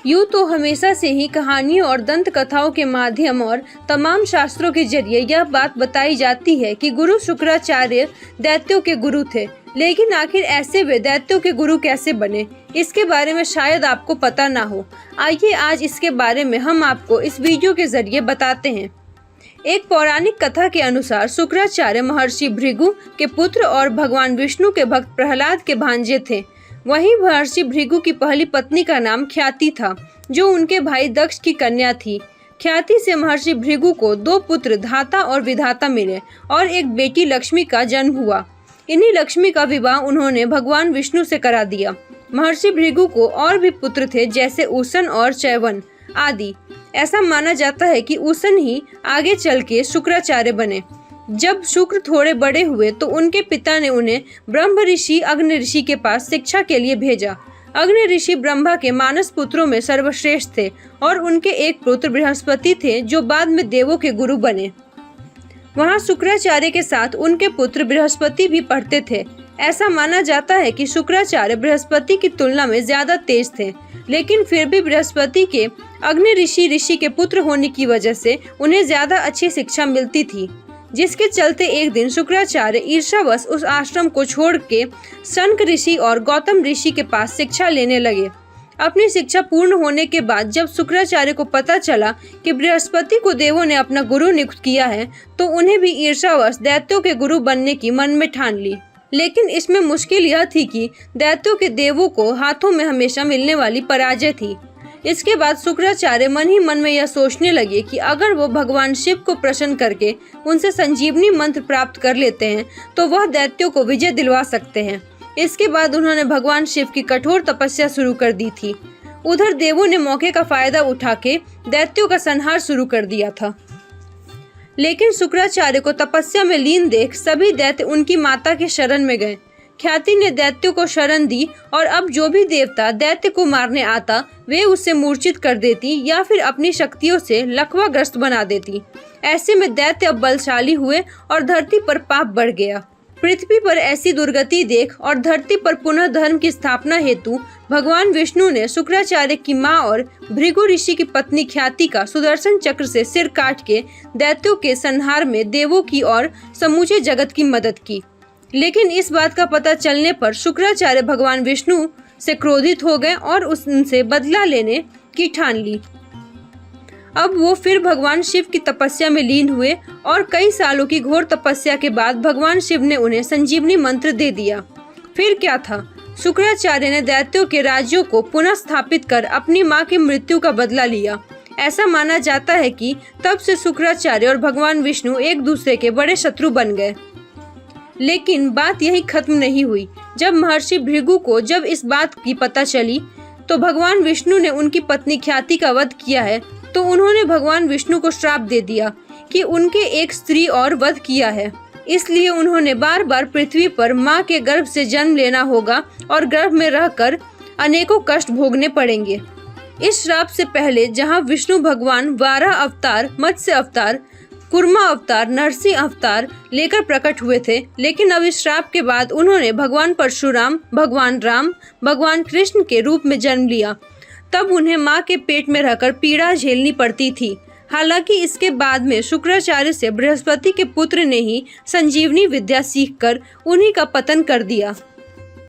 यूँ तो हमेशा से ही कहानियों और दंत कथाओं के माध्यम और तमाम शास्त्रों के जरिए यह बात बताई जाती है कि गुरु शुक्राचार्य दैत्यों के गुरु थे। लेकिन आखिर ऐसे वे दैत्यों के गुरु कैसे बने, इसके बारे में शायद आपको पता ना हो। आइए आज इसके बारे में हम आपको इस वीडियो के जरिए बताते हैं। एक पौराणिक कथा के अनुसार शुक्राचार्य महर्षि भृगु के पुत्र और भगवान विष्णु के भक्त प्रहलाद के भांजे थे। वहीं महर्षि भृगु की पहली पत्नी का नाम ख्याति था, जो उनके भाई दक्ष की कन्या थी। ख्याति से महर्षि भृगु को 2 पुत्र धाता और विधाता मिले और एक बेटी लक्ष्मी का जन्म हुआ। इन्हीं लक्ष्मी का विवाह उन्होंने भगवान विष्णु से करा दिया। महर्षि भृगु को और भी पुत्र थे, जैसे उसन और चैवन आदि। ऐसा माना जाता है कि उसन ही आगे चल के शुक्राचार्य बने। जब शुक्र थोड़े बड़े हुए तो उनके पिता ने उन्हें ब्रह्म ऋषि अग्नि ऋषि के पास शिक्षा के लिए भेजा। अग्नि ऋषि ब्रह्मा के मानस पुत्रों में सर्वश्रेष्ठ थे और उनके एक पुत्र बृहस्पति थे, जो बाद में देवों के गुरु बने। वहाँ शुक्राचार्य के साथ उनके पुत्र बृहस्पति भी पढ़ते थे। ऐसा माना जाता है कि शुक्राचार्य बृहस्पति की तुलना में ज्यादा तेज थे, लेकिन फिर भी बृहस्पति के अग्नि ऋषि के पुत्र होने की वजह से उन्हें ज्यादा अच्छी शिक्षा मिलती थी, जिसके चलते एक दिन शुक्राचार्य ईर्ष्यावश उस आश्रम को छोड़ के शनक ऋषि और गौतम ऋषि के पास शिक्षा लेने लगे। अपनी शिक्षा पूर्ण होने के बाद जब शुक्राचार्य को पता चला कि बृहस्पति को देवों ने अपना गुरु नियुक्त किया है, तो उन्हें भी ईर्ष्यावश दैत्यों के गुरु बनने की मन में ठान ली। लेकिन इसमें मुश्किल यह थी कि दैत्यों के देवों को हाथों में हमेशा मिलने वाली पराजय थी। इसके बाद शुक्राचार्य मन ही मन में यह सोचने लगे कि अगर वो भगवान शिव को प्रसन्न करके उनसे संजीवनी मंत्र प्राप्त कर लेते हैं तो वह दैत्यों को विजय दिलवा सकते हैं। इसके बाद उन्होंने भगवान शिव की कठोर तपस्या शुरू कर दी थी। उधर देवों ने मौके का फायदा उठा के दैत्यों का संहार शुरू कर दिया था। लेकिन शुक्राचार्य को तपस्या में लीन देख सभी दैत्य उनकी माता के शरण में गए। ख्याति ने दैत्यों को शरण दी और अब जो भी देवता दैत्य को मारने आता वे उसे मूर्छित कर देती या फिर अपनी शक्तियों से लकवाग्रस्त बना देती। ऐसे में दैत्य अब बलशाली हुए और धरती पर पाप बढ़ गया। पृथ्वी पर ऐसी दुर्गति देख और धरती पर पुनः धर्म की स्थापना हेतु भगवान विष्णु ने शुक्राचार्य की मां और भृगु ऋषि की पत्नी ख्याति का सुदर्शन चक्र से सिर काट के दैत्यों के संहार में देवों की और समूचे जगत की मदद की। लेकिन इस बात का पता चलने पर शुक्राचार्य भगवान विष्णु से क्रोधित हो गए और उनसे बदला लेने की ठान ली। अब वो फिर भगवान शिव की तपस्या में लीन हुए और कई सालों की घोर तपस्या के बाद भगवान शिव ने उन्हें संजीवनी मंत्र दे दिया। फिर क्या था, शुक्राचार्य ने दैत्यों के राज्यों को पुनः स्थापित कर अपनी मां की मृत्यु का बदला लिया। ऐसा माना जाता है कि तब से शुक्राचार्य और भगवान विष्णु एक दूसरे के बड़े शत्रु बन गए। लेकिन बात यही खत्म नहीं हुई। जब महर्षि भृगु को जब इस बात की पता चली तो भगवान विष्णु ने उनकी पत्नी ख्याति का वध किया है, तो उन्होंने भगवान विष्णु को श्राप दे दिया कि उनके एक स्त्री और वध किया है। इसलिए उन्होंने बार बार पृथ्वी पर मां के गर्भ से जन्म लेना होगा और गर्भ में रहकर अनेकों कष्ट भोगने पड़ेंगे। इस श्राप से पहले जहां विष्णु भगवान 12 अवतार, मत्स्य अवतार, कुर्मा अवतार, नरसिंह अवतार लेकर प्रकट हुए थे, लेकिन अब इस श्राप के बाद उन्होंने भगवान परशुराम, भगवान राम, भगवान कृष्ण के रूप में जन्म लिया। तब उन्हें मां के पेट में रहकर पीड़ा झेलनी पड़ती थी। हालांकि इसके बाद में शुक्राचार्य से बृहस्पति के पुत्र ने ही संजीवनी विद्या सीखकर उन्हीं का पतन कर दिया।